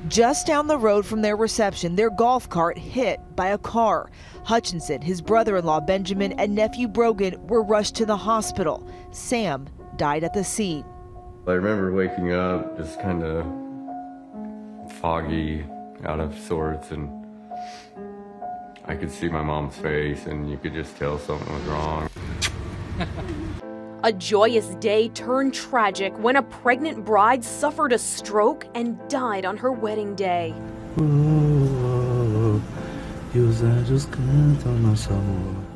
Just down the road from their reception, their golf cart hit by a car. Hutchinson, his brother-in-law Benjamin, and nephew Brogan were rushed to the hospital. Sam died at the scene. I remember waking up just kind of foggy, out of sorts, and I could see my mom's face, and you could just tell something was wrong. A joyous day turned tragic when a pregnant bride suffered a stroke and died on her wedding day.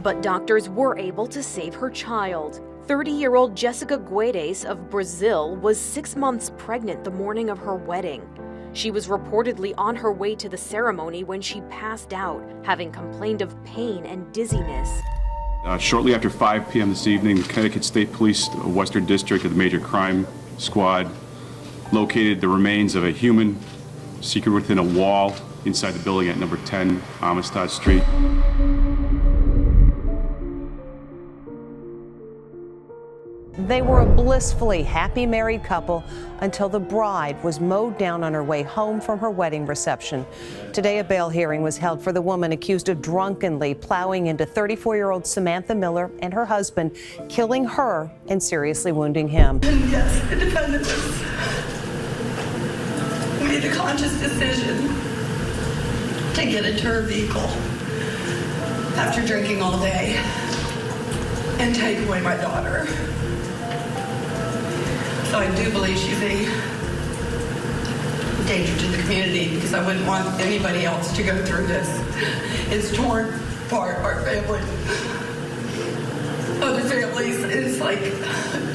But doctors were able to save her child. 30-year-old Jessica Guedes of Brazil was 6 months pregnant the morning of her wedding. She was reportedly on her way to the ceremony when she passed out, having complained of pain and dizziness. Shortly after 5 p.m. this evening, the Connecticut State Police Western District of the Major Crime Squad located the remains of a human secreted within a wall inside the building at number 10 Amistad Street. They were a blissfully happy married couple until the bride was mowed down on her way home from her wedding reception. Today, a bail hearing was held for the woman accused of drunkenly plowing into 34-year-old Samantha Miller and her husband, killing her and seriously wounding him. And yes, the defendant made the conscious decision to get into her vehicle after drinking all day and take away my daughter. So I do believe she's a danger to the community because I wouldn't want anybody else to go through this. It's torn apart our family. Other families, it's like,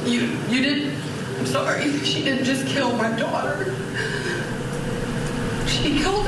you didn't, I'm sorry, she didn't just kill my daughter. She killed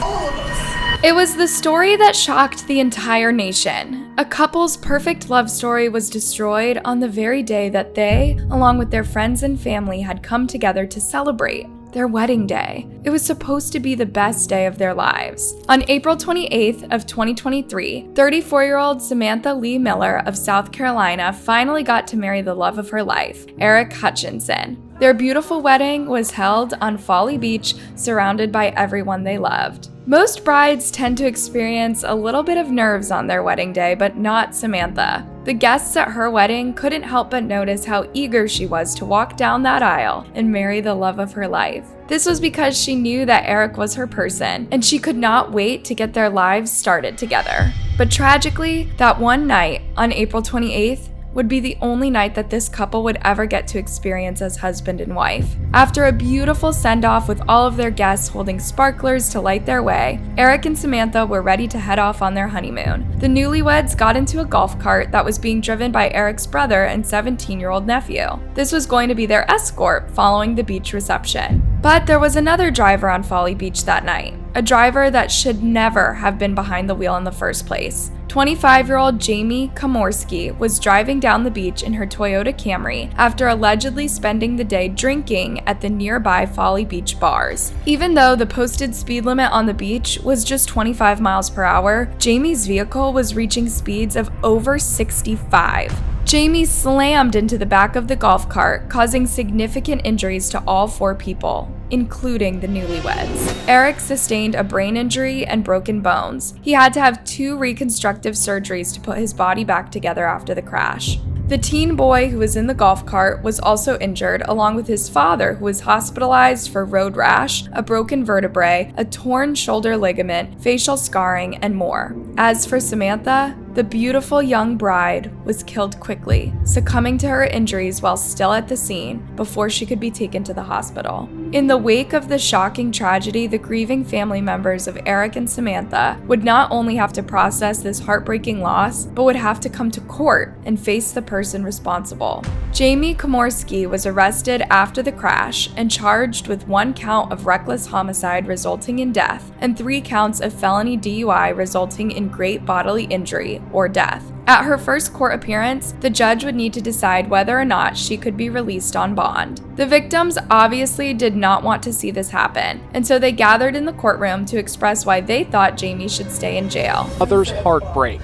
all of us. It was the story that shocked the entire nation. A couple's perfect love story was destroyed on the very day that they, along with their friends and family, had come together to celebrate their wedding day. It was supposed to be the best day of their lives. On April 28th of 2023, 34-year-old Samantha Lee Miller of South Carolina finally got to marry the love of her life, Eric Hutchinson. Their beautiful wedding was held on Folly Beach, surrounded by everyone they loved. Most brides tend to experience a little bit of nerves on their wedding day, but not Samantha. The guests at her wedding couldn't help but notice how eager she was to walk down that aisle and marry the love of her life. This was because she knew that Eric was her person, and she could not wait to get their lives started together. But tragically, that one night, on April 28th, would be the only night that this couple would ever get to experience as husband and wife. After a beautiful send-off with all of their guests holding sparklers to light their way, Eric and Samantha were ready to head off on their honeymoon. The newlyweds got into a golf cart that was being driven by Eric's brother and 17-year-old nephew. This was going to be their escort following the beach reception. But there was another driver on Folly Beach that night, a driver that should never have been behind the wheel in the first place. 25-year-old Jamie Komorski was driving down the beach in her Toyota Camry after allegedly spending the day drinking at the nearby Folly Beach bars. Even though the posted speed limit on the beach was just 25 miles per hour, Jamie's vehicle was reaching speeds of over 65. Jamie slammed into the back of the golf cart, causing significant injuries to all 4 people, including the newlyweds. Eric sustained a brain injury and broken bones. He had to have 2 reconstructive surgeries to put his body back together after the crash. The teen boy who was in the golf cart was also injured, along with his father, who was hospitalized for road rash, a broken vertebrae, a torn shoulder ligament, facial scarring, and more. As for Samantha, the beautiful young bride was killed quickly, succumbing to her injuries while still at the scene before she could be taken to the hospital. In the wake of the shocking tragedy, the grieving family members of Eric and Samantha would not only have to process this heartbreaking loss, but would have to come to court and face the person responsible. Jamie Komorski was arrested after the crash and charged with 1 count of reckless homicide resulting in death and 3 counts of felony DUI resulting in great bodily injury or death. At her first court appearance, the judge would need to decide whether or not she could be released on bond. The victims obviously did not want to see this happen, and so they gathered in the courtroom to express why they thought Jamie should stay in jail. Mother's heartbreak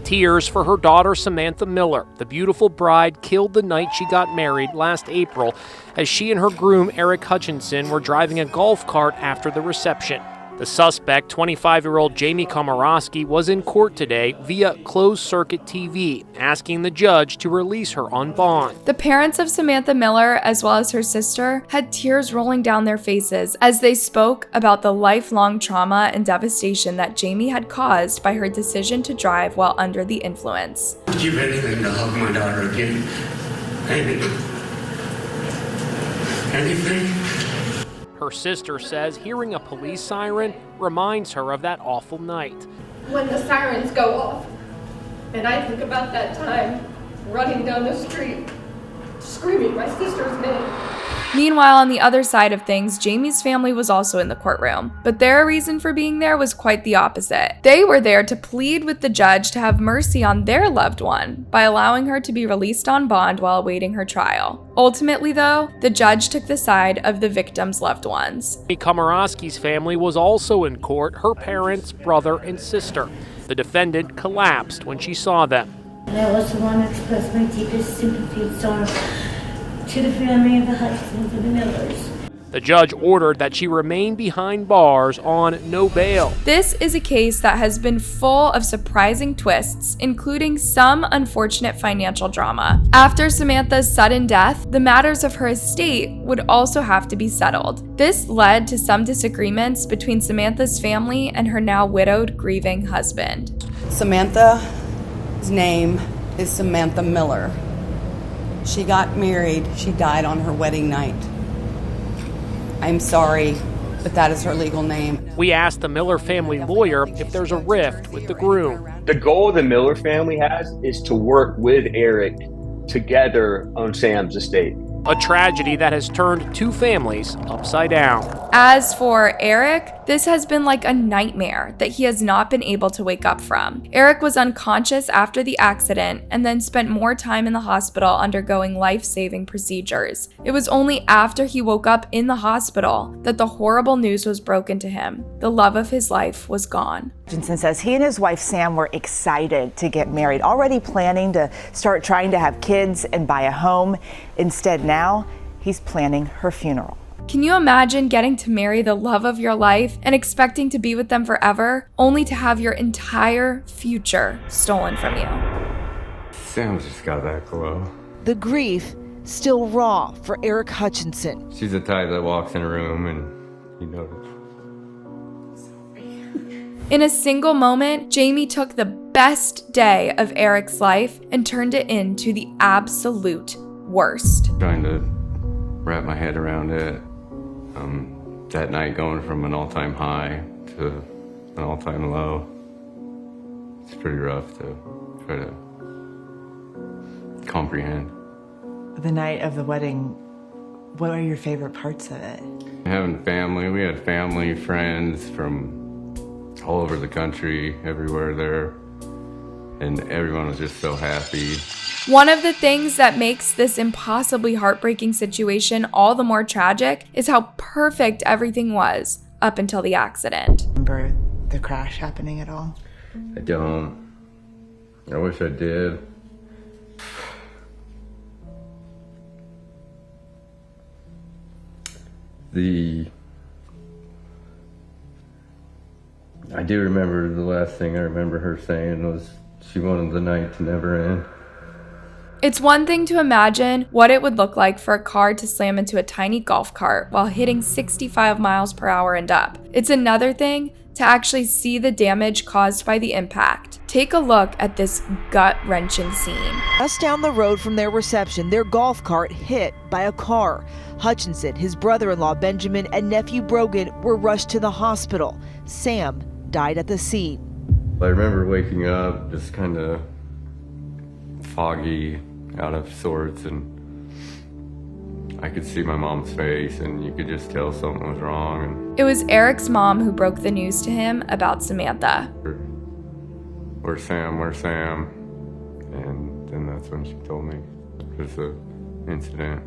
tears for her daughter Samantha Miller. The beautiful bride killed the night she got married last April as she and her groom Eric Hutchinson were driving a golf cart after the reception. The suspect, 25-year-old Jamie Komorowski, was in court today via closed-circuit TV, asking the judge to release her on bond. The parents of Samantha Miller, as well as her sister, had tears rolling down their faces as they spoke about the lifelong trauma and devastation that Jamie had caused by her decision to drive while under the influence. I'd give anything to hug my daughter again. Anything. Her sister says hearing a police siren reminds her of that awful night. When the sirens go off, and I think about that time running down the street, screaming my sister's name. Meanwhile, on the other side of things, Jamie's family was also in the courtroom, but their reason for being there was quite the opposite. They were there to plead with the judge to have mercy on their loved one by allowing her to be released on bond while awaiting her trial. Ultimately, though, the judge took the side of the victim's loved ones. Komorowski's family was also in court, her parents, brother, and sister. The defendant collapsed when she saw them. And I also want to express my deepest sympathy and sorrow to the family of the Hutchinsons and the Millers. The judge ordered that she remain behind bars on no bail. This is a case that has been full of surprising twists, including some unfortunate financial drama. After Samantha's sudden death, the matters of her estate would also have to be settled. This led to some disagreements between Samantha's family and her now widowed, grieving husband. Samantha's name is Samantha Miller. She got married. She died on her wedding night. I'm sorry, but that is her legal name. We asked the Miller family lawyer if there's a rift with the groom. The goal the Miller family has is to work with Eric together on Sam's estate. A tragedy that has turned two families upside down. As for Eric, this has been like a nightmare that he has not been able to wake up from. Eric was unconscious after the accident and then spent more time in the hospital undergoing life-saving procedures. It was only after he woke up in the hospital that the horrible news was broken to him. The love of his life was gone. Hutchinson says he and his wife Sam were excited to get married, already planning to start trying to have kids and buy a home. Instead, now he's planning her funeral. Can you imagine getting to marry the love of your life and expecting to be with them forever, only to have your entire future stolen from you? Sam's just got that glow. The grief still raw for Eric Hutchinson. She's the type that walks in a room and you notice. In a single moment, Jamie took the best day of Eric's life and turned it into the absolute worst. Trying to wrap my head around it. That night going from an all-time high to an all-time low. It's pretty rough to try to comprehend. The night of the wedding, what are your favorite parts of it? Having family, we had family, friends from all over the country, everywhere there, and everyone was just so happy. One of the things that makes this impossibly heartbreaking situation all the more tragic is how perfect everything was up until the accident. Remember the crash happening at all? I don't. I wish I did. I do remember the last thing I remember her saying was she wanted the night to never end. It's one thing to imagine what it would look like for a car to slam into a tiny golf cart while hitting 65 miles per hour and up. It's another thing to actually see the damage caused by the impact. Take a look at this gut-wrenching scene. Just down the road from their reception, their golf cart hit by a car. Hutchinson, his brother-in-law Benjamin, and nephew Brogan were rushed to the hospital. Sam died at the scene. I remember waking up just kind of foggy, out of sorts, and I could see my mom's face and you could just tell something was wrong. And it was Eric's mom who broke the news to him about Samantha. Where's Sam? Where's Sam? And then that's when she told me it was the incident.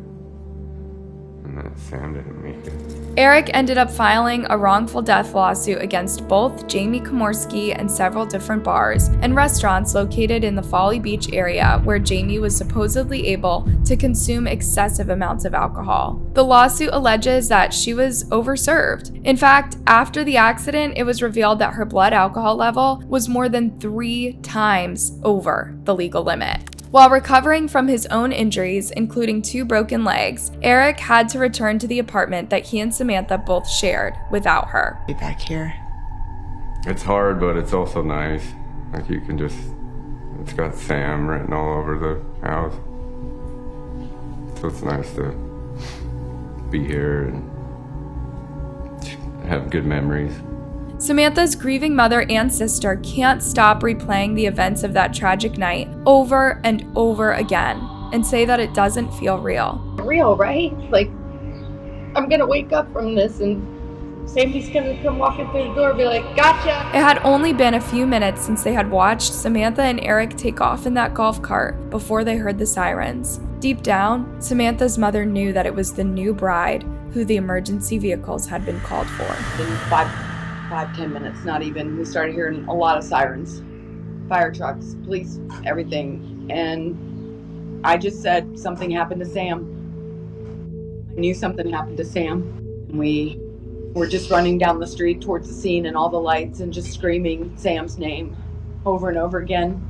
and that Sam didn't make it. Eric ended up filing a wrongful death lawsuit against both Jamie Komorski and several different bars and restaurants located in the Folly Beach area where Jamie was supposedly able to consume excessive amounts of alcohol. The lawsuit alleges that she was overserved. In fact, after the accident, it was revealed that her blood alcohol level was more than 3 times over the legal limit. While recovering from his own injuries, including 2 broken legs, Eric had to return to the apartment that he and Samantha both shared without her. Be back here. It's hard, but it's also nice. Like you can just, it's got Sam written all over the house. So it's nice to be here and have good memories. Samantha's grieving mother and sister can't stop replaying the events of that tragic night over and over again and say that it doesn't feel real. Real, right? Like, I'm gonna wake up from this and Sam's gonna come walking through the door and be like, gotcha! It had only been a few minutes since they had watched Samantha and Eric take off in that golf cart before they heard the sirens. Deep down, Samantha's mother knew that it was the new bride who the emergency vehicles had been called for. In 5-10 minutes, not even, we started hearing a lot of sirens, fire trucks, police, everything. And I just said something happened to Sam. I knew something happened to Sam. We were just running down the street towards the scene and all the lights and just screaming Sam's name over and over again.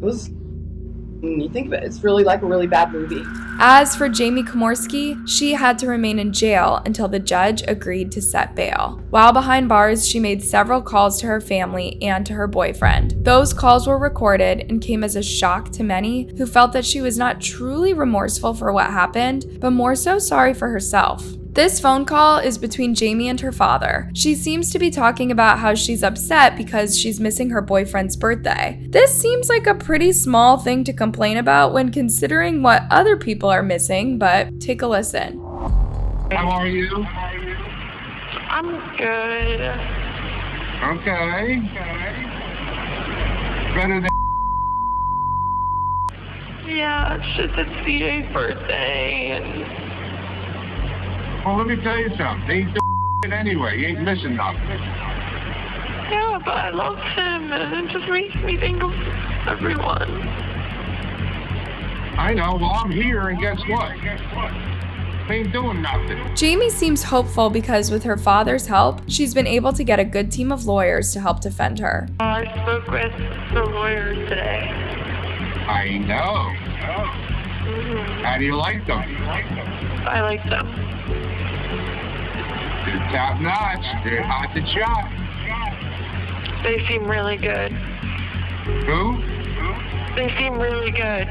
It was, when you think of it, it's really like a really bad movie. As for Jamie Komorski, she had to remain in jail until the judge agreed to set bail. While behind bars, she made several calls to her family and to her boyfriend. Those calls were recorded and came as a shock to many who felt that she was not truly remorseful for what happened, but more so sorry for herself. This phone call is between Jamie and her father. She seems to be talking about how she's upset because she's missing her boyfriend's birthday. This seems like a pretty small thing to complain about when considering what other people are missing, but take a listen. How are you? I'm good. Okay. Better than Yeah, it's just it's CJ's birthday and... Well, let me tell you something. He ain't doing anyway. He ain't missing nothing. Yeah, but I love him, and it just makes me think of everyone. I know. Well, I'm here, and guess what? He ain't doing nothing. Jamie seems hopeful because with her father's help, she's been able to get a good team of lawyers to help defend her. I spoke with the lawyers today. I know. Mm-hmm. How do you like them? I like them. They're top notch. They're hot to chop. They seem really good. Who? They seem really good.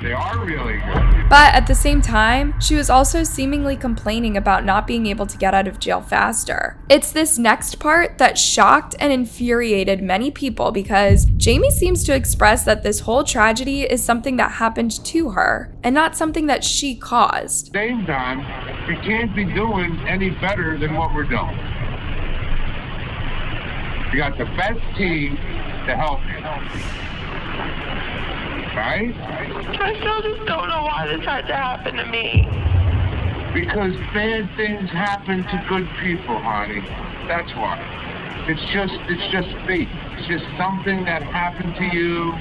They are really good. But at the same time, she was also seemingly complaining about not being able to get out of jail faster. It's this next part that shocked and infuriated many people because Jamie seems to express that this whole tragedy is something that happened to her and not something that she caused. Same time, we can't be doing any better than what we're doing. We got the best team to help you. Right? I still just don't know why this had to happen to me. Because bad things happen to good people, honey. That's why. It's just fate. It's just something that happened to you,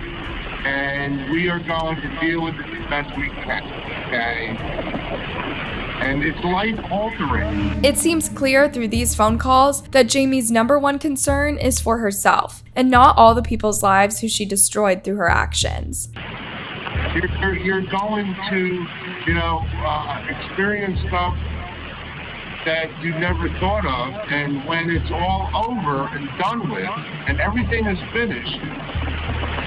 and we are going to deal with it the best we can, okay? And it's life-altering. It seems clear through these phone calls that Jamie's number one concern is for herself, and not all the people's lives who she destroyed through her actions. You're going to, experience stuff that you never thought of, and when it's all over and done with, and everything is finished,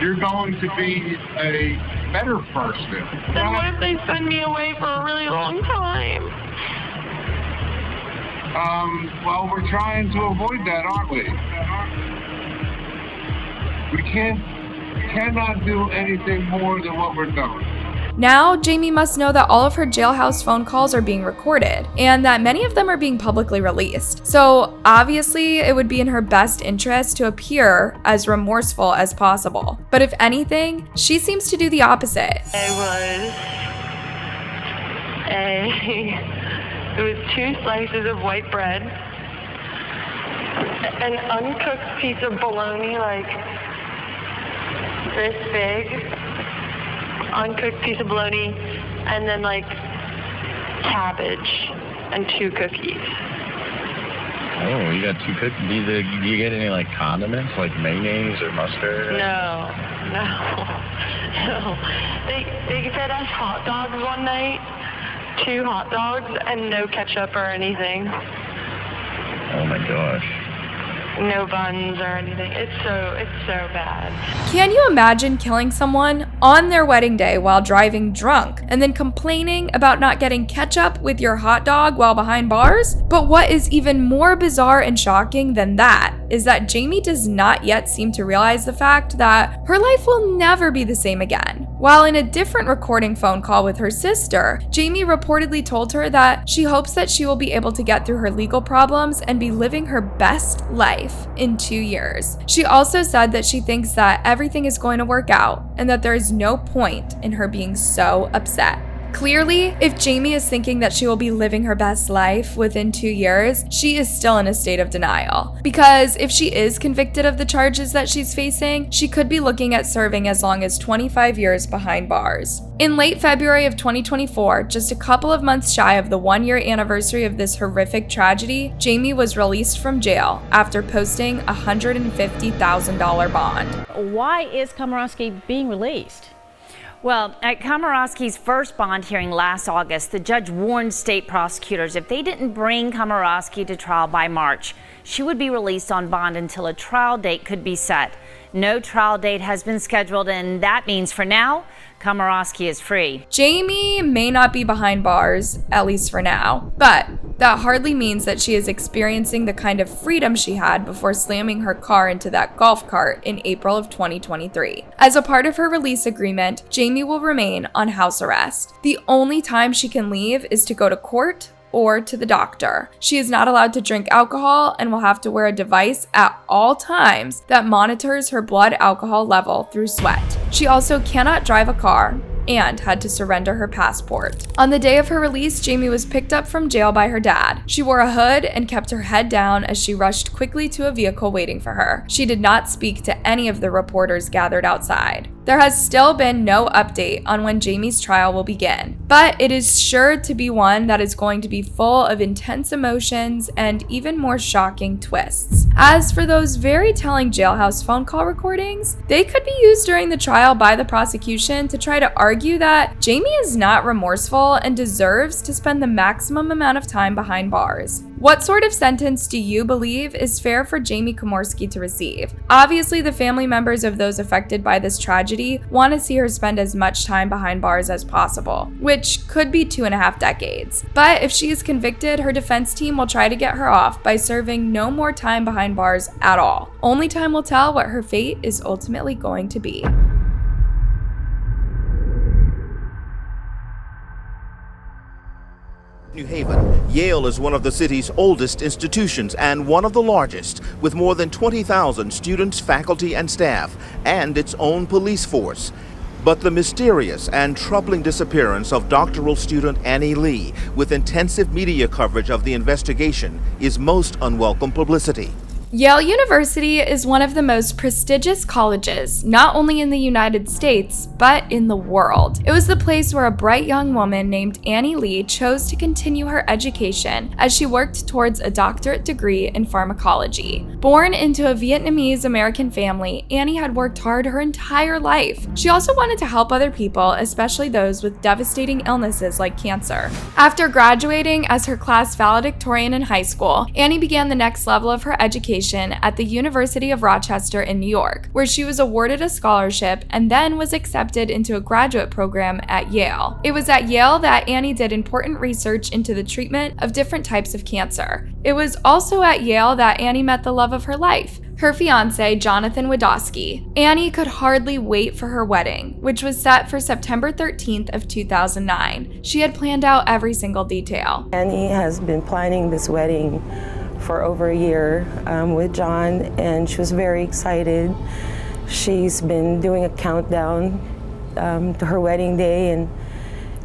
you're going to be a better person. Then what if they send me away for a really long time? Well, we're trying to avoid that, aren't we? We cannot do anything more than what we're doing. Now, Jamie must know that all of her jailhouse phone calls are being recorded, and that many of them are being publicly released. So, obviously, it would be in her best interest to appear as remorseful as possible. But if anything, she seems to do the opposite. I was it was 2 slices of white bread, an uncooked piece of bologna, like this big, uncooked piece of bologna, and then like cabbage and 2 cookies. Oh, you got 2 cookies. Do you get any like condiments, like mayonnaise or mustard? No. They fed us hot dogs one night, 2 hot dogs, and no ketchup or anything. Oh my gosh. No buns or anything. It's so bad. Can you imagine killing someone on their wedding day while driving drunk and then complaining about not getting ketchup with your hot dog while behind bars? But what is even more bizarre and shocking than that is that Jamie does not yet seem to realize the fact that her life will never be the same again. While in a different recording phone call with her sister, Jamie reportedly told her that she hopes that she will be able to get through her legal problems and be living her best life in 2 years. She also said that she thinks that everything is going to work out and that there is no point in her being so upset. Clearly, if Jamie is thinking that she will be living her best life within 2 years, she is still in a state of denial. Because if she is convicted of the charges that she's facing, she could be looking at serving as long as 25 years behind bars. In late February of 2024, just a couple of months shy of the 1-year anniversary of this horrific tragedy, Jamie was released from jail after posting a $150,000 bond. Why is Komorowski being released? Well, at Komorowski's first bond hearing last August, the judge warned state prosecutors if they didn't bring Komorowski to trial by March, she would be released on bond until a trial date could be set. No trial date has been scheduled, and that means for now, Komorowski is free. Jamie may not be behind bars, at least for now, but that hardly means that she is experiencing the kind of freedom she had before slamming her car into that golf cart in April of 2023. As a part of her release agreement, Jamie will remain on house arrest. The only time she can leave is to go to court or to the doctor. She is not allowed to drink alcohol and will have to wear a device at all times that monitors her blood alcohol level through sweat. She also cannot drive a car and had to surrender her passport. On the day of her release, Jamie was picked up from jail by her dad. She wore a hood and kept her head down as she rushed quickly to a vehicle waiting for her. She did not speak to any of the reporters gathered outside. There has still been no update on when Jamie's trial will begin, but it is sure to be one that is going to be full of intense emotions and even more shocking twists. As for those very telling Jailhouse phone call recordings, they could be used during the trial by the prosecution to try to argue that Jamie is not remorseful and deserves to spend the maximum amount of time behind bars. What sort of sentence do you believe is fair for Jamie Komorowski to receive? Obviously, the family members of those affected by this tragedy want to see her spend as much time behind bars as possible, which could be 2.5 decades. But if she is convicted, her defense team will try to get her off by serving no more time behind bars at all. Only time will tell what her fate is ultimately going to be. New Haven, Yale is one of the city's oldest institutions and one of the largest, with more than 20,000 students, faculty, and staff, and its own police force. But the mysterious and troubling disappearance of doctoral student Annie Lee, with intensive media coverage of the investigation, is most unwelcome publicity. Yale University is one of the most prestigious colleges, not only in the United States, but in the world. It was the place where a bright young woman named Annie Lee chose to continue her education as she worked towards a doctorate degree in pharmacology. Born into a Vietnamese American family, Annie had worked hard her entire life. She also wanted to help other people, especially those with devastating illnesses like cancer. After graduating as her class valedictorian in high school, Annie began the next level of her education at the University of Rochester in New York, where she was awarded a scholarship and then was accepted into a graduate program at Yale. It was at Yale that Annie did important research into the treatment of different types of cancer. It was also at Yale that Annie met the love of her life, her fiancé, Jonathan Wadowski. Annie could hardly wait for her wedding, which was set for September 13th of 2009. She had planned out every single detail. Annie has been planning this wedding for over a year with John, and she was very excited. She's been doing a countdown to her wedding day, and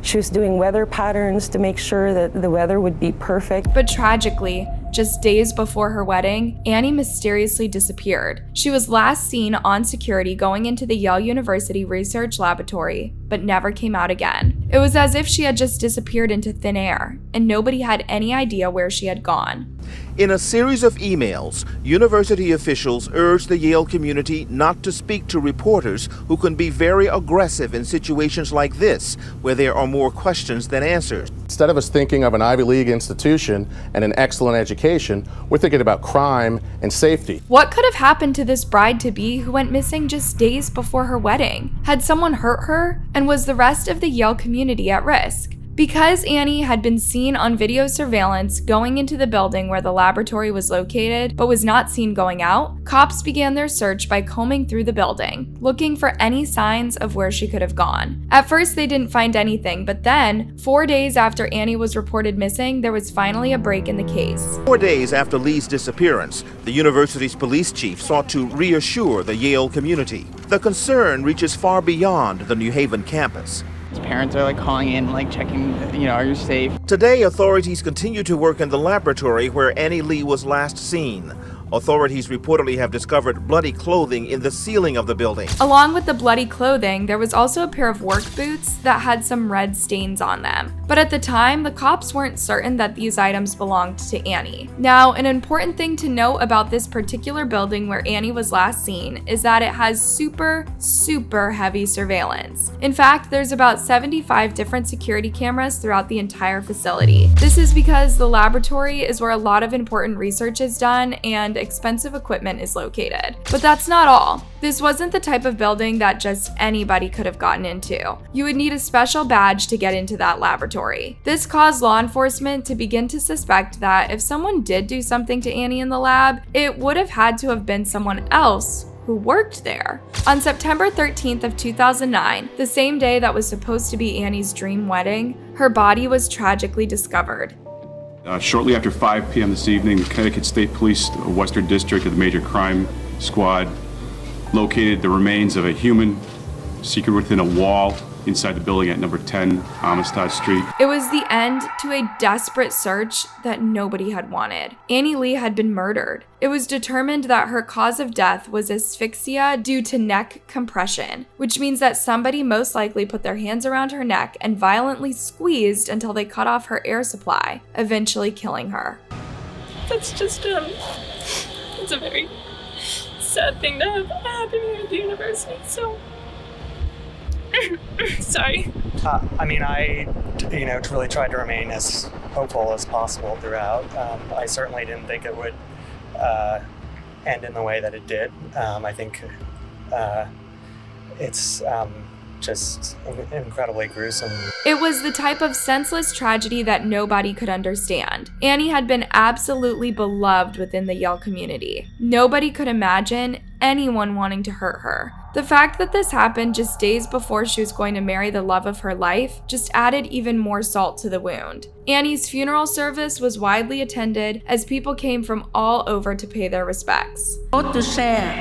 She was doing weather patterns to make sure that the weather would be perfect. But tragically, just days before her wedding, Annie mysteriously disappeared. She was last seen on security going into the Yale University Research Laboratory, but never came out again. It was as if she had just disappeared into thin air, and nobody had any idea where she had gone. In a series of emails, university officials urged the Yale community not to speak to reporters who can be very aggressive in situations like this, where there are more questions than answers. Instead of us thinking of an Ivy League institution and an excellent education, we're thinking about crime and safety. What could have happened to this bride-to-be who went missing just days before her wedding? Had someone hurt her? And was the rest of the Yale community at risk? Because Annie had been seen on video surveillance going into the building where the laboratory was located, but was not seen going out, cops began their search by combing through the building, looking for any signs of where she could have gone. At first, they didn't find anything, but then, 4 days after Annie was reported missing, there was finally a break in the case. 4 days after Lee's disappearance, the university's police chief sought to reassure the Yale community. The concern reaches far beyond the New Haven campus. His parents are calling in, checking, are you safe? Today, authorities continue to work in the laboratory where Annie Lee was last seen. Authorities reportedly have discovered bloody clothing in the ceiling of the building. Along with the bloody clothing, there was also a pair of work boots that had some red stains on them. But at the time, the cops weren't certain that these items belonged to Annie. Now, an important thing to note about this particular building where Annie was last seen is that it has super heavy surveillance. In fact, there's about 75 different security cameras throughout the entire facility. This is because the laboratory is where a lot of important research is done and expensive equipment is located. But that's not all. This wasn't the type of building that just anybody could have gotten into. You would need a special badge to get into that laboratory. This caused law enforcement to begin to suspect that if someone did do something to Annie in the lab, it would have had to have been someone else who worked there. On September 13th of 2009, the same day that was supposed to be Annie's dream wedding, her body was tragically discovered. Shortly after 5 p.m. this evening, the Connecticut State Police Western District of the Major Crime Squad located the remains of a human secreted within a wall inside the building at number 10 Amistad Street. It was the end to a desperate search that nobody had wanted. Annie Lee had been murdered. It was determined that her cause of death was asphyxia due to neck compression, which means that somebody most likely put their hands around her neck and violently squeezed until they cut off her air supply, eventually killing her. That's just, it's a very sad thing to have happen here at the university, so sorry. I really tried to remain as hopeful as possible throughout. I certainly didn't think it would end in the way that it did. I think it's just incredibly gruesome. It was the type of senseless tragedy that nobody could understand. Annie had been absolutely beloved within the Yale community. Nobody could imagine anyone wanting to hurt her. The fact that this happened just days before she was going to marry the love of her life just added even more salt to the wound. Annie's funeral service was widely attended as people came from all over to pay their respects. To share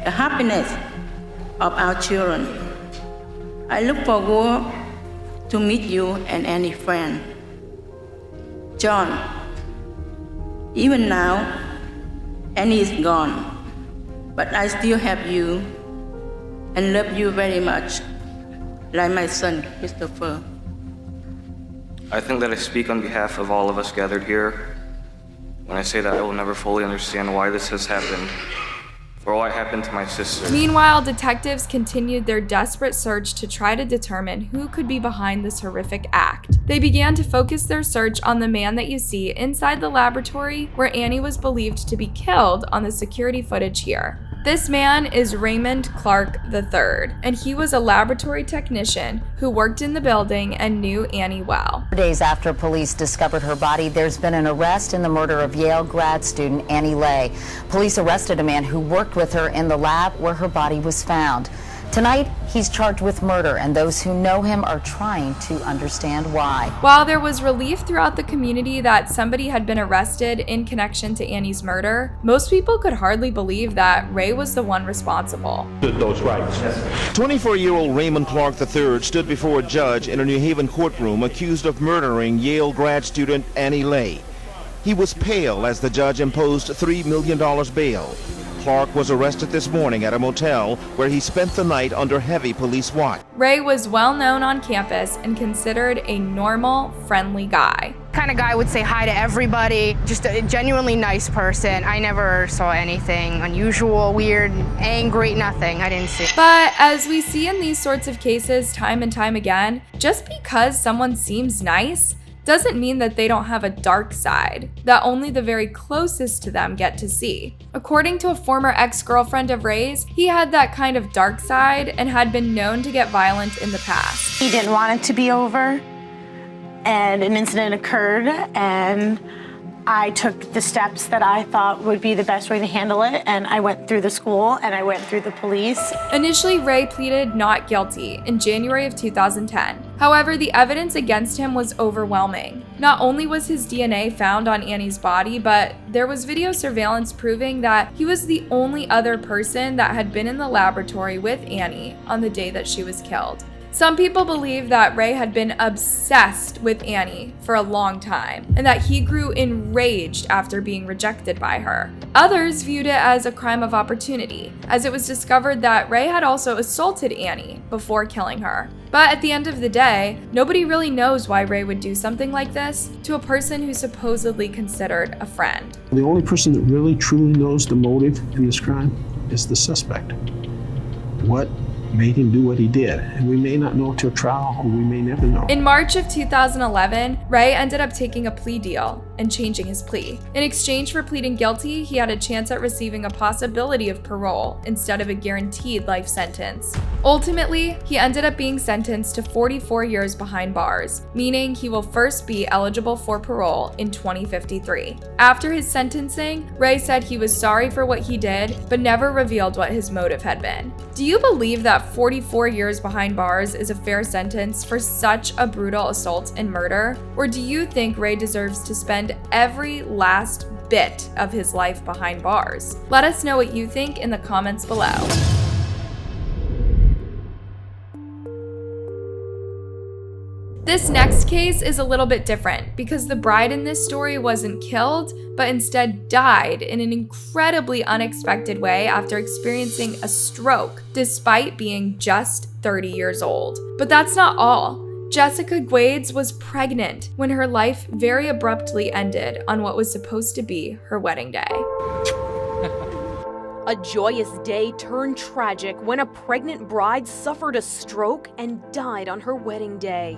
the happiness of our children. I look forward to meet you and any friend. John, even now, Annie is gone, but I still have you and love you very much, like my son, Christopher. I think that I speak on behalf of all of us gathered here when I say that I will never fully understand why this has happened, or what happened to my sister. Meanwhile, detectives continued their desperate search to try to determine who could be behind this horrific act. They began to focus their search on the man that you see inside the laboratory where Annie was believed to be killed on the security footage here. This man is Raymond Clark III, and he was a laboratory technician who worked in the building and knew Annie well. Days after police discovered her body, there's been an arrest in the murder of Yale grad student Annie Lay. Police arrested a man who worked with her in the lab where her body was found. Tonight, he's charged with murder, and those who know him are trying to understand why. While there was relief throughout the community that somebody had been arrested in connection to Annie's murder, most people could hardly believe that Ray was the one responsible. Those rights. 24-year-old Raymond Clark III stood before a judge in a New Haven courtroom accused of murdering Yale grad student Annie Lay. He was pale as the judge imposed $3 million bail. Clark was arrested this morning at a motel where he spent the night under heavy police watch. Ray was well known on campus and considered a normal, friendly guy. Kind of guy would say hi to everybody, just a genuinely nice person. I never saw anything unusual, weird, angry, nothing. I didn't see. But as we see in these sorts of cases time and time again, just because someone seems nice doesn't mean that they don't have a dark side that only the very closest to them get to see. According to a former ex-girlfriend of Ray's, he had that kind of dark side and had been known to get violent in the past. He didn't want it to be over, and an incident occurred, and I took the steps that I thought would be the best way to handle it, and I went through the school and I went through the police. Initially, Ray pleaded not guilty in January of 2010. However, the evidence against him was overwhelming. Not only was his DNA found on Annie's body, but there was video surveillance proving that he was the only other person that had been in the laboratory with Annie on the day that she was killed. Some people believe that Ray had been obsessed with Annie for a long time, and that he grew enraged after being rejected by her. Others viewed it as a crime of opportunity, as it was discovered that Ray had also assaulted Annie before killing her. But at the end of the day, nobody really knows why Ray would do something like this to a person who's supposedly considered a friend. The only person that really truly knows the motive in this crime is the suspect. What made him do what he did, and we may not know till trial, or we may never know. In March of 2011, Ray ended up taking a plea deal and changing his plea. In exchange for pleading guilty, he had a chance at receiving a possibility of parole instead of a guaranteed life sentence. Ultimately, he ended up being sentenced to 44 years behind bars, meaning he will first be eligible for parole in 2053. After his sentencing, Ray said he was sorry for what he did, but never revealed what his motive had been. Do you believe that 44 years behind bars is a fair sentence for such a brutal assault and murder? Or do you think Ray deserves to spend every last bit of his life behind bars? Let us know what you think in the comments below. This next case is a little bit different because the bride in this story wasn't killed, but instead died in an incredibly unexpected way after experiencing a stroke, despite being just 30 years old. But that's not all. Jessica Guedes was pregnant when her life very abruptly ended on what was supposed to be her wedding day. A joyous day turned tragic when a pregnant bride suffered a stroke and died on her wedding day.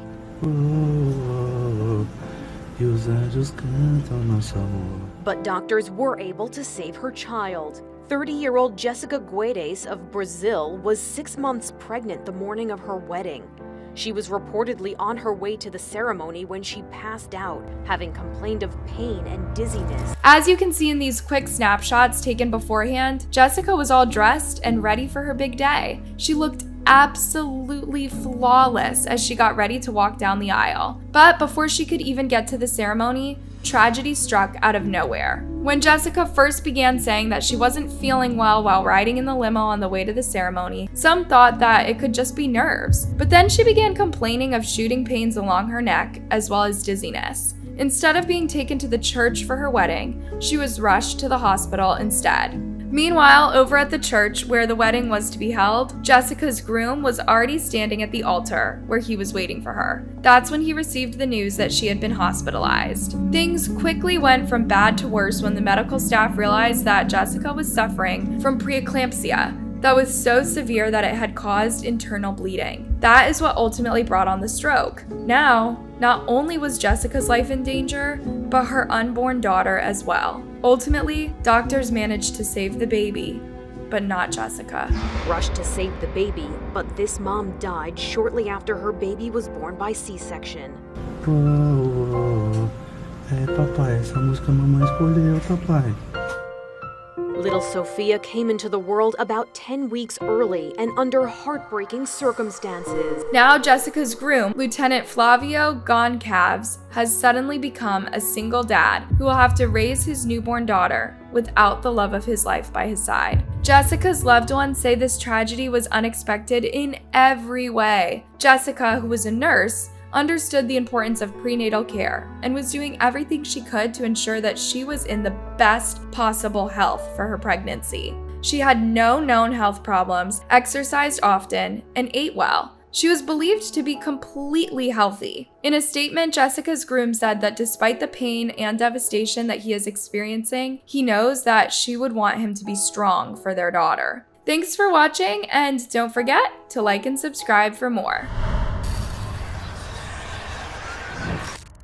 But doctors were able to save her child. 30-year-old Jessica Guedes of Brazil was 6 months pregnant the morning of her wedding. She was reportedly on her way to the ceremony when she passed out, having complained of pain and dizziness. As you can see in these quick snapshots taken beforehand, Jessica was all dressed and ready for her big day. She looked absolutely flawless as she got ready to walk down the aisle. But before she could even get to the ceremony, tragedy struck out of nowhere. When Jessica first began saying that she wasn't feeling well while riding in the limo on the way to the ceremony, some thought that it could just be nerves. But then she began complaining of shooting pains along her neck as well as dizziness. Instead of being taken to the church for her wedding, she was rushed to the hospital instead. Meanwhile, over at the church where the wedding was to be held, Jessica's groom was already standing at the altar where he was waiting for her. That's when he received the news that she had been hospitalized. Things quickly went from bad to worse when the medical staff realized that Jessica was suffering from preeclampsia that was so severe that it had caused internal bleeding. That is what ultimately brought on the stroke. Now, not only was Jessica's life in danger, but her unborn daughter as well. Ultimately, doctors managed to save the baby, but not Jessica. Rushed to save the baby, but this mom died shortly after her baby was born by C-section. Little Sophia came into the world about 10 weeks early and under heartbreaking circumstances. Now Jessica's groom, Lieutenant Flavio Goncalves, has suddenly become a single dad who will have to raise his newborn daughter without the love of his life by his side. Jessica's loved ones say this tragedy was unexpected in every way. Jessica, who was a nurse, understood the importance of prenatal care and was doing everything she could to ensure that she was in the best possible health for her pregnancy. She had no known health problems, exercised often, and ate well. She was believed to be completely healthy. In a statement, Jessica's groom said that despite the pain and devastation that he is experiencing, he knows that she would want him to be strong for their daughter. Thanks for watching, and don't forget to like and subscribe for more.